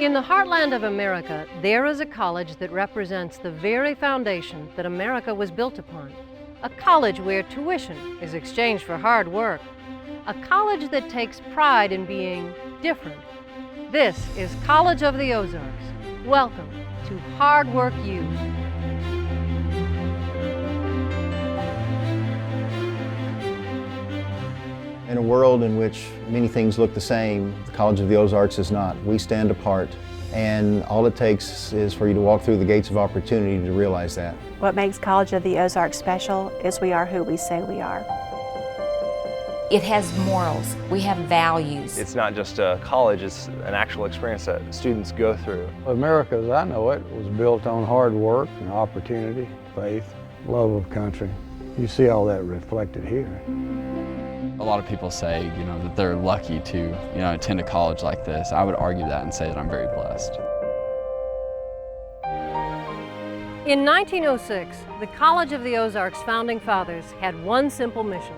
In the heartland of America, there is a college that represents the very foundation that America was built upon. A college where tuition is exchanged for hard work. A college that takes pride in being different. This is College of the Ozarks. Welcome to Hard Work U. In a world in which many things look the same, the College of the Ozarks is not. We stand apart, and all it takes is for you to walk through the gates of opportunity to realize that. What makes College of the Ozarks special is we are who we say we are. It has morals. We have values. It's not just a college, it's an actual experience that students go through. America, as I know it, was built on hard work and opportunity, faith, love of country. You see all that reflected here. A lot of people say, that they're lucky to, attend a college like this. I would argue that and say that I'm very blessed. In 1906, the College of the Ozarks founding fathers had one simple mission: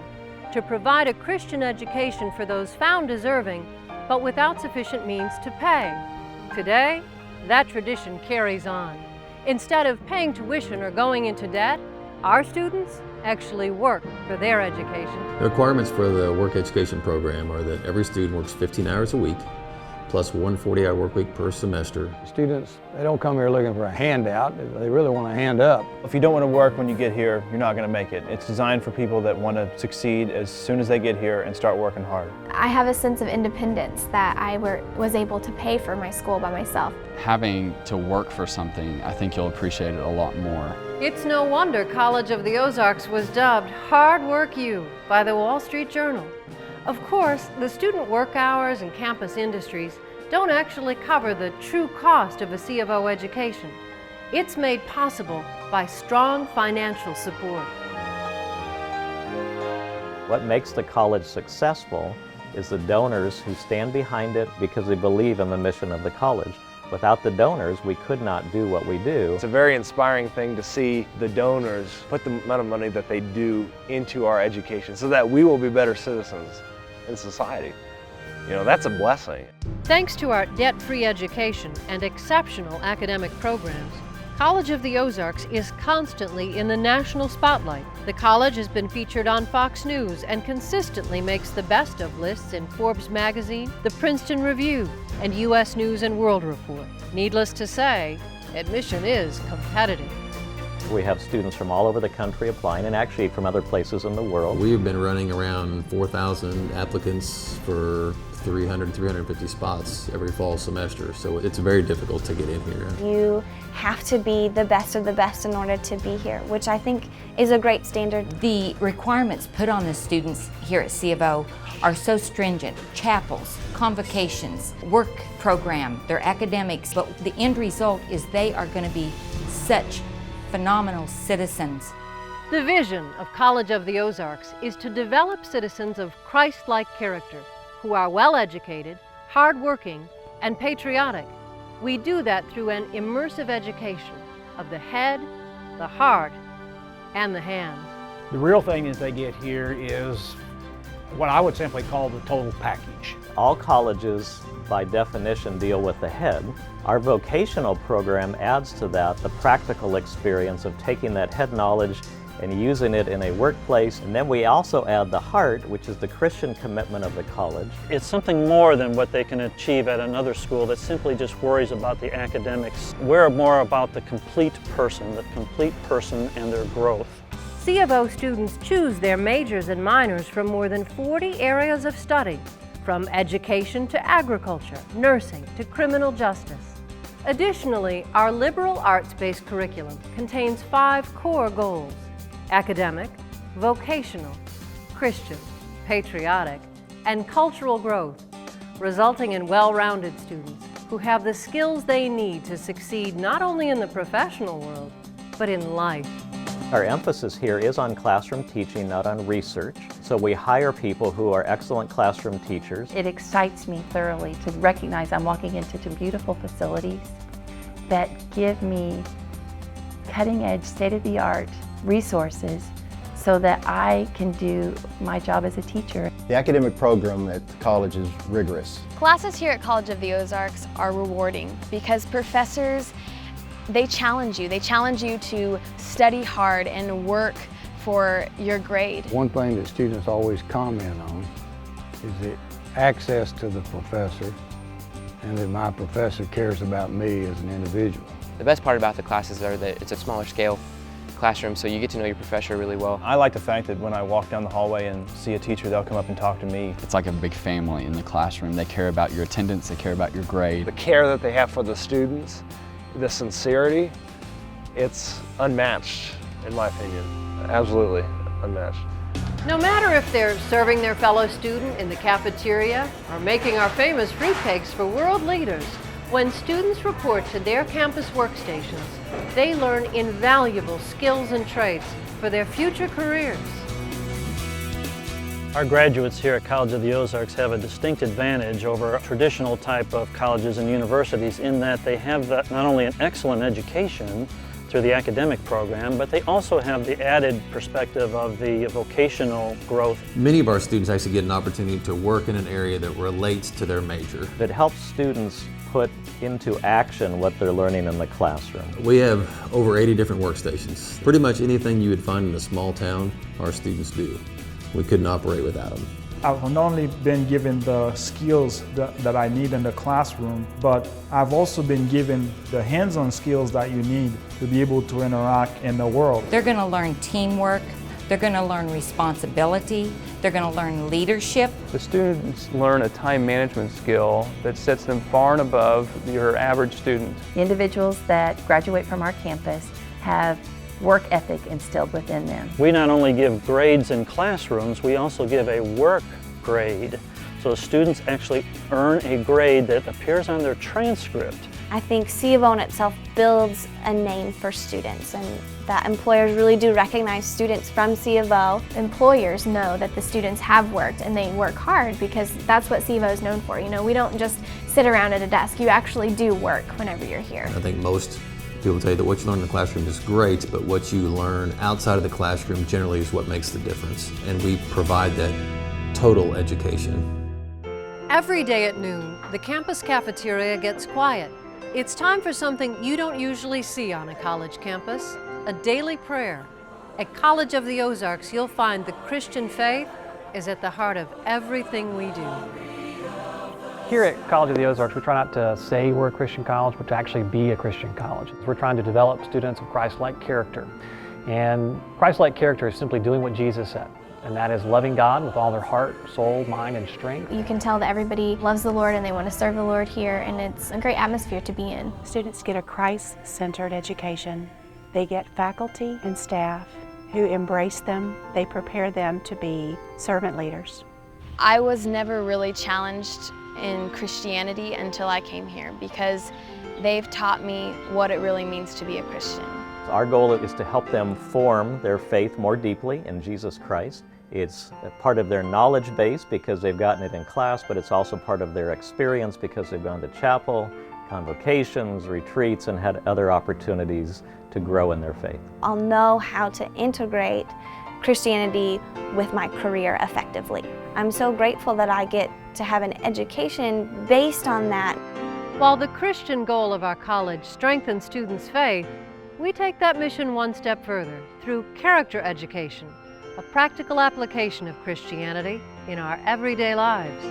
to provide a Christian education for those found deserving, but without sufficient means to pay. Today, that tradition carries on. Instead of paying tuition or going into debt, our students actually work for their education. The requirements for the work education program are that every student works 15 hours a week, plus one 40-hour work week per semester. Students, they don't come here looking for a handout. They really want a hand up. If you don't want to work when you get here, you're not going to make it. It's designed for people that want to succeed as soon as they get here and start working hard. I have a sense of independence that I was able to pay for my school by myself. Having to work for something, I think you'll appreciate it a lot more. It's no wonder College of the Ozarks was dubbed Hard Work U by the Wall Street Journal. Of course, the student work hours and campus industries don't actually cover the true cost of a C of O education. It's made possible by strong financial support. What makes the college successful is the donors who stand behind it because they believe in the mission of the college. Without the donors, we could not do what we do. It's a very inspiring thing to see the donors put the amount of money that they do into our education so that we will be better citizens in society. That's a blessing. Thanks to our debt-free education and exceptional academic programs, College of the Ozarks is constantly in the national spotlight. The college has been featured on Fox News and consistently makes the best of lists in Forbes magazine, the Princeton Review, and U.S. News and World Report. Needless to say, admission is competitive. We have students from all over the country applying, and actually from other places in the world. We've been running around 4,000 applicants for 300, 350 spots every fall semester, so it's very difficult to get in here. You have to be the best of the best in order to be here, which I think is a great standard. The requirements put on the students here at C of O are so stringent. Chapels, convocations, work program, their academics, but the end result is they are going to be such phenomenal citizens. The vision of College of the Ozarks is to develop citizens of Christ-like character who are well-educated, hard-working, and patriotic. We do that through an immersive education of the head, the heart, and the hands. The real thing is they get here is what I would simply call the total package. All colleges, by definition, deal with the head. Our vocational program adds to that the practical experience of taking that head knowledge and using it in a workplace. And then we also add the heart, which is the Christian commitment of the college. It's something more than what they can achieve at another school that simply just worries about the academics. We're more about the complete person and their growth. C of O students choose their majors and minors from more than 40 areas of study, from education to agriculture, nursing to criminal justice. Additionally, our liberal arts-based curriculum contains 5 core goals: academic, vocational, Christian, patriotic, and cultural growth, resulting in well-rounded students who have the skills they need to succeed not only in the professional world, but in life. Our emphasis here is on classroom teaching, not on research. So we hire people who are excellent classroom teachers. It excites me thoroughly to recognize I'm walking into two beautiful facilities that give me cutting-edge, state-of-the-art resources so that I can do my job as a teacher. The academic program at the college is rigorous. Classes here at College of the Ozarks are rewarding because professors, they challenge you. They challenge you to study hard and work for your grade. One thing that students always comment on is the access to the professor and that my professor cares about me as an individual. The best part about the classes are that it's a smaller scale classroom, so you get to know your professor really well. I like the fact that when I walk down the hallway and see a teacher, they'll come up and talk to me. It's like a big family in the classroom. They care about your attendance, they care about your grade. The care that they have for the students, the sincerity, it's unmatched in my opinion. Absolutely unmatched. No matter if they're serving their fellow student in the cafeteria or making our famous fruitcakes for world leaders, when students report to their campus workstations, they learn invaluable skills and traits for their future careers. Our graduates here at College of the Ozarks have a distinct advantage over traditional type of colleges and universities in that they have not only an excellent education through the academic program, but they also have the added perspective of the vocational growth. Many of our students actually get an opportunity to work in an area that relates to their major. That helps students put into action what they're learning in the classroom. We have over 80 different workstations. Pretty much anything you would find in a small town, our students do. We couldn't operate without them. I've not only been given the skills that I need in the classroom, but I've also been given the hands-on skills that you need to be able to interact in the world. They're going to learn teamwork, they're going to learn responsibility, they're going to learn leadership. The students learn a time management skill that sets them far and above your average student. Individuals that graduate from our campus have work ethic instilled within them. We not only give grades in classrooms, we also give a work grade. So the students actually earn a grade that appears on their transcript. I think C of O in itself builds a name for students, and that employers really do recognize students from C of O. Employers know that the students have worked and they work hard because that's what C of O is known for. You know, we don't just sit around at a desk, you actually do work whenever you're here. I think most people tell you that what you learn in the classroom is great, but what you learn outside of the classroom generally is what makes the difference. And we provide that total education. Every day at noon, the campus cafeteria gets quiet. It's time for something you don't usually see on a college campus, a daily prayer. At College of the Ozarks, you'll find the Christian faith is at the heart of everything we do. Here at College of the Ozarks, we try not to say we're a Christian college, but to actually be a Christian college. We're trying to develop students of Christ-like character. And Christ-like character is simply doing what Jesus said, and that is loving God with all their heart, soul, mind, and strength. You can tell that everybody loves the Lord and they want to serve the Lord here, and it's a great atmosphere to be in. Students get a Christ-centered education. They get faculty and staff who embrace them. They prepare them to be servant leaders. I was never really challenged in Christianity until I came here because they've taught me what it really means to be a Christian. Our goal is to help them form their faith more deeply in Jesus Christ. It's a part of their knowledge base because they've gotten it in class, but it's also part of their experience because they've gone to chapel, convocations, retreats, and had other opportunities to grow in their faith. I'll know how to integrate Christianity with my career effectively. I'm so grateful that I get to have an education based on that. While the Christian goal of our college strengthens students' faith, we take that mission one step further through character education, a practical application of Christianity in our everyday lives.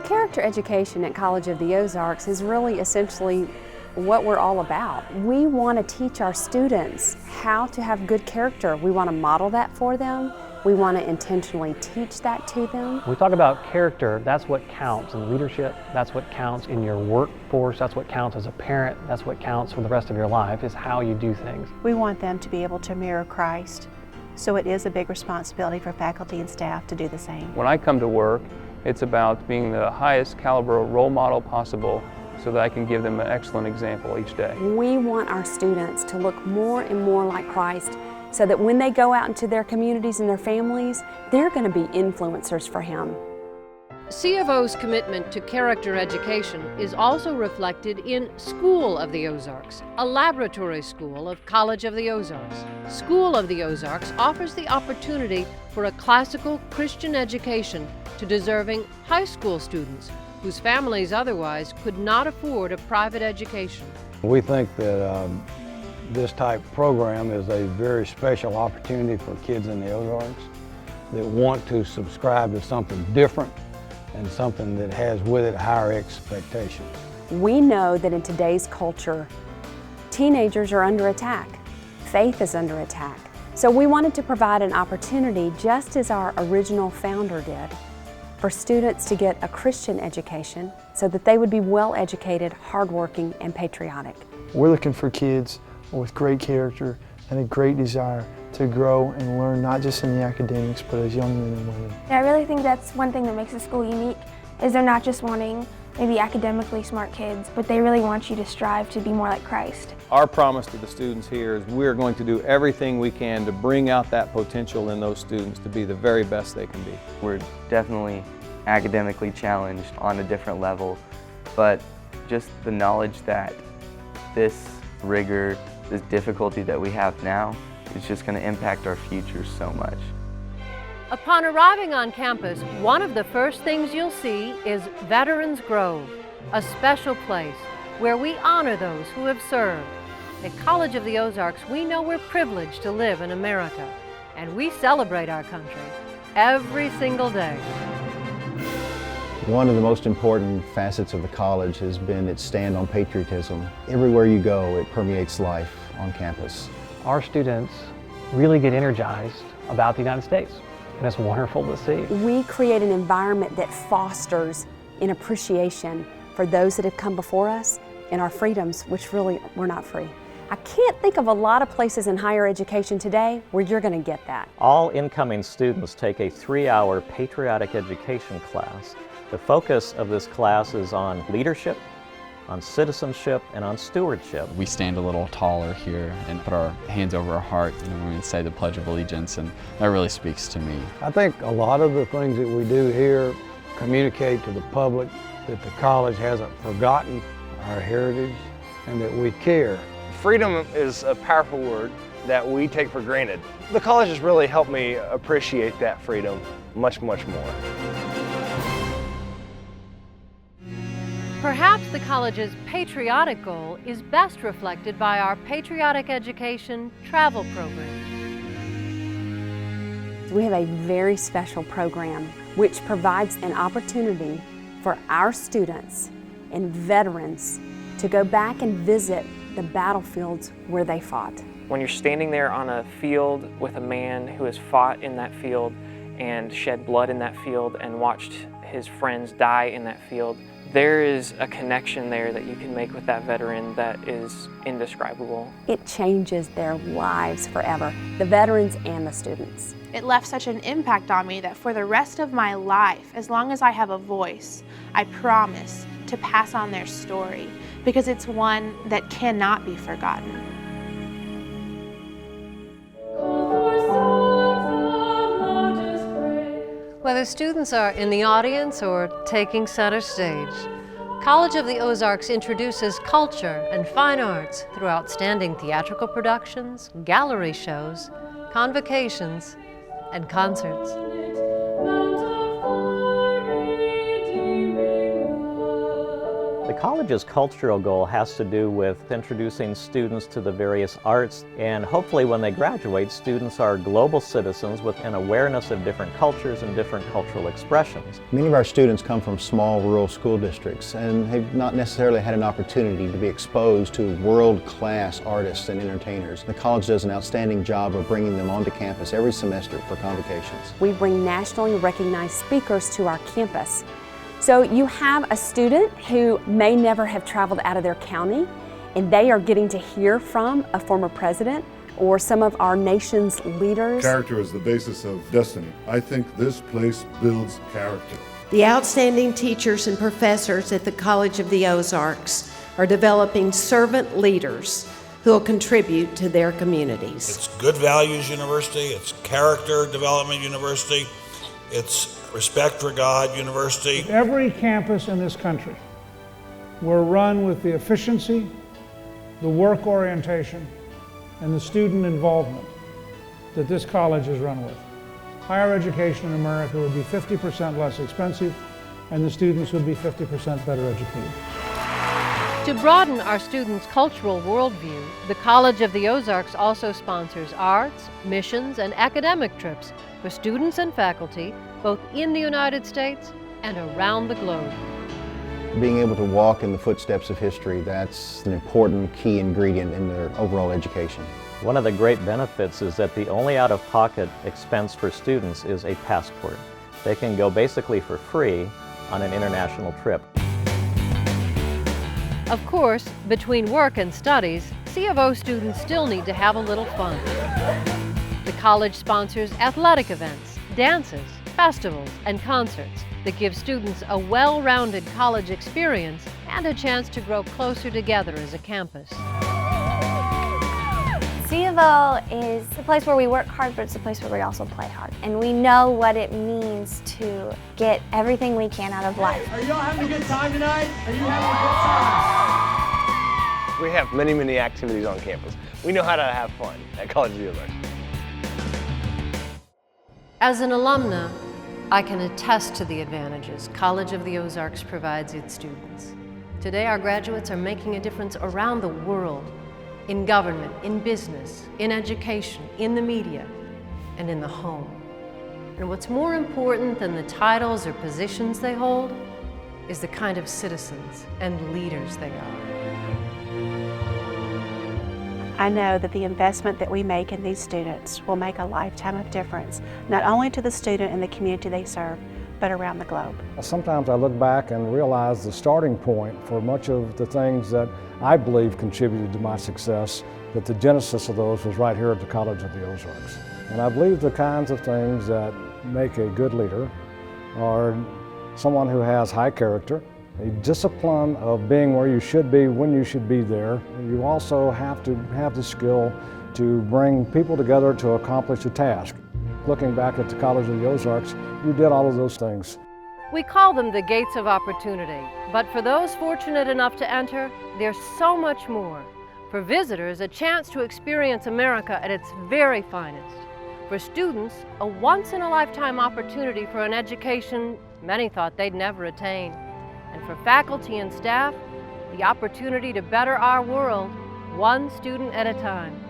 Character education at College of the Ozarks is really essentially what we're all about. We want to teach our students how to have good character. We want to model that for them. We want to intentionally teach that to them. When we talk about character, that's what counts in leadership, that's what counts in your workforce, that's what counts as a parent, that's what counts for the rest of your life, is how you do things. We want them to be able to mirror Christ, so it is a big responsibility for faculty and staff to do the same. When I come to work, it's about being the highest caliber role model possible so that I can give them an excellent example each day. We want our students to look more and more like Christ so that when they go out into their communities and their families, they're going to be influencers for Him. C of O's commitment to character education is also reflected in School of the Ozarks, a laboratory school of College of the Ozarks. School of the Ozarks offers the opportunity for a classical Christian education to deserving high school students whose families otherwise could not afford a private education. We think that this type of program is a very special opportunity for kids in the Ozarks that want to subscribe to something different and something that has with it higher expectations. We know that in today's culture, teenagers are under attack. Faith is under attack. So we wanted to provide an opportunity, just as our original founder did, for students to get a Christian education so that they would be well-educated, hardworking, and patriotic. We're looking for kids with great character and a great desire to grow and learn, not just in the academics, but as young men and women. I really think that's one thing that makes the school unique, is they're not just wanting maybe academically smart kids, but they really want you to strive to be more like Christ. Our promise to the students here is we're going to do everything we can to bring out that potential in those students to be the very best they can be. We're definitely academically challenged on a different level, but just the knowledge that this rigor, this difficulty that we have now, is just going to impact our future so much. Upon arriving on campus, one of the first things you'll see is Veterans Grove, a special place where we honor those who have served. At College of the Ozarks, we know we're privileged to live in America, and we celebrate our country every single day. One of the most important facets of the college has been its stand on patriotism. Everywhere you go, it permeates life on campus. Our students really get energized about the United States, and it's wonderful to see. We create an environment that fosters an appreciation for those that have come before us and our freedoms, which really were not free. I can't think of a lot of places in higher education today where you're going to get that. All incoming students take a 3-hour patriotic education class. The focus of this class is on leadership, on citizenship, and on stewardship. We stand a little taller here and put our hands over our heart when we say the Pledge of Allegiance, and that really speaks to me. I think a lot of the things that we do here communicate to the public that the college hasn't forgotten our heritage and that we care. Freedom is a powerful word that we take for granted. The college has really helped me appreciate that freedom much, much more. Perhaps the college's patriotic goal is best reflected by our Patriotic Education Travel Program. We have a very special program which provides an opportunity for our students and veterans to go back and visit the battlefields where they fought. When you're standing there on a field with a man who has fought in that field and shed blood in that field and watched his friends die in that field, there is a connection there that you can make with that veteran that is indescribable. It changes their lives forever, the veterans and the students. It left such an impact on me that for the rest of my life, as long as I have a voice, I promise to pass on their story, because it's one that cannot be forgotten. Whether students are in the audience or taking center stage, College of the Ozarks introduces culture and fine arts through outstanding theatrical productions, gallery shows, convocations, and concerts. The college's cultural goal has to do with introducing students to the various arts, and hopefully when they graduate, students are global citizens with an awareness of different cultures and different cultural expressions. Many of our students come from small rural school districts and have not necessarily had an opportunity to be exposed to world-class artists and entertainers. The college does an outstanding job of bringing them onto campus every semester for convocations. We bring nationally recognized speakers to our campus. So you have a student who may never have traveled out of their county, and they are getting to hear from a former president or some of our nation's leaders. Character is the basis of destiny. I think this place builds character. The outstanding teachers and professors at the College of the Ozarks are developing servant leaders who will contribute to their communities. It's good values university, it's character development university, it's respect for God University. Every campus in this country were run with the efficiency, the work orientation, and the student involvement that this college is run with. Higher education in America would be 50% less expensive, and the students would be 50% better educated. To broaden our students' cultural worldview, the College of the Ozarks also sponsors arts, missions, and academic trips for students and faculty, both in the United States and around the globe. Being able to walk in the footsteps of history, that's an important key ingredient in their overall education. One of the great benefits is that the only out-of-pocket expense for students is a passport. They can go basically for free on an international trip. Of course, between work and studies, C of O students still need to have a little fun. The college sponsors athletic events, dances, festivals, and concerts that give students a well-rounded college experience and a chance to grow closer together as a campus. C of O is a place where we work hard, but it's a place where we also play hard. And we know what it means to get everything we can out of life. Are you all having a good time tonight? Are you having a good time? We have many, many activities on campus. We know how to have fun at College of the Ozarks. As an alumna, I can attest to the advantages College of the Ozarks provides its students. Today, our graduates are making a difference around the world, in government, in business, in education, in the media, and in the home. And what's more important than the titles or positions they hold is the kind of citizens and leaders they are. I know that the investment that we make in these students will make a lifetime of difference, not only to the student and the community they serve, but around the globe. Sometimes I look back and realize the starting point for much of the things that I believe contributed to my success, that the genesis of those was right here at the College of the Ozarks. And I believe the kinds of things that make a good leader are someone who has high character, a discipline of being where you should be when you should be there. You also have to have the skill to bring people together to accomplish a task. Looking back at the College of the Ozarks, you did all of those things. We call them the gates of opportunity, but for those fortunate enough to enter, there's so much more. For visitors, a chance to experience America at its very finest. For students, a once-in-a-lifetime opportunity for an education many thought they'd never attain. And for faculty and staff, the opportunity to better our world, one student at a time.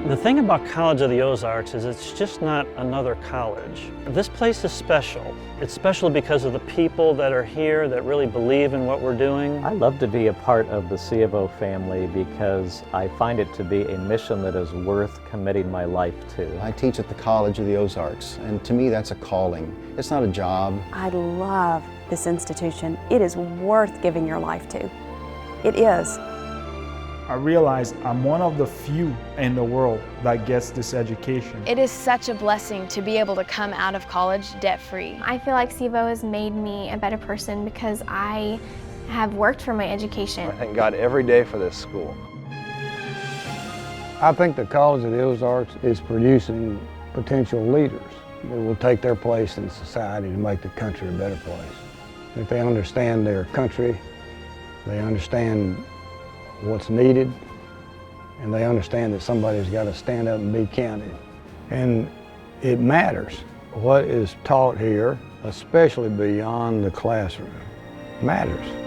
The thing about College of the Ozarks is it's just not another college. This place is special. It's special because of the people that are here that really believe in what we're doing. I love to be a part of the C of O family because I find it to be a mission that is worth committing my life to. I teach at the College of the Ozarks, and to me that's a calling. It's not a job. I love this institution. It is worth giving your life to. It is. I realize I'm one of the few in the world that gets this education. It is such a blessing to be able to come out of college debt-free. I feel like C of O has made me a better person because I have worked for my education. I thank God every day for this school. I think the College of the Ozarks is producing potential leaders that will take their place in society to make the country a better place. If they understand their country, they understand what's needed, and they understand that somebody's got to stand up and be counted. And it matters. What is taught here, especially beyond the classroom, matters.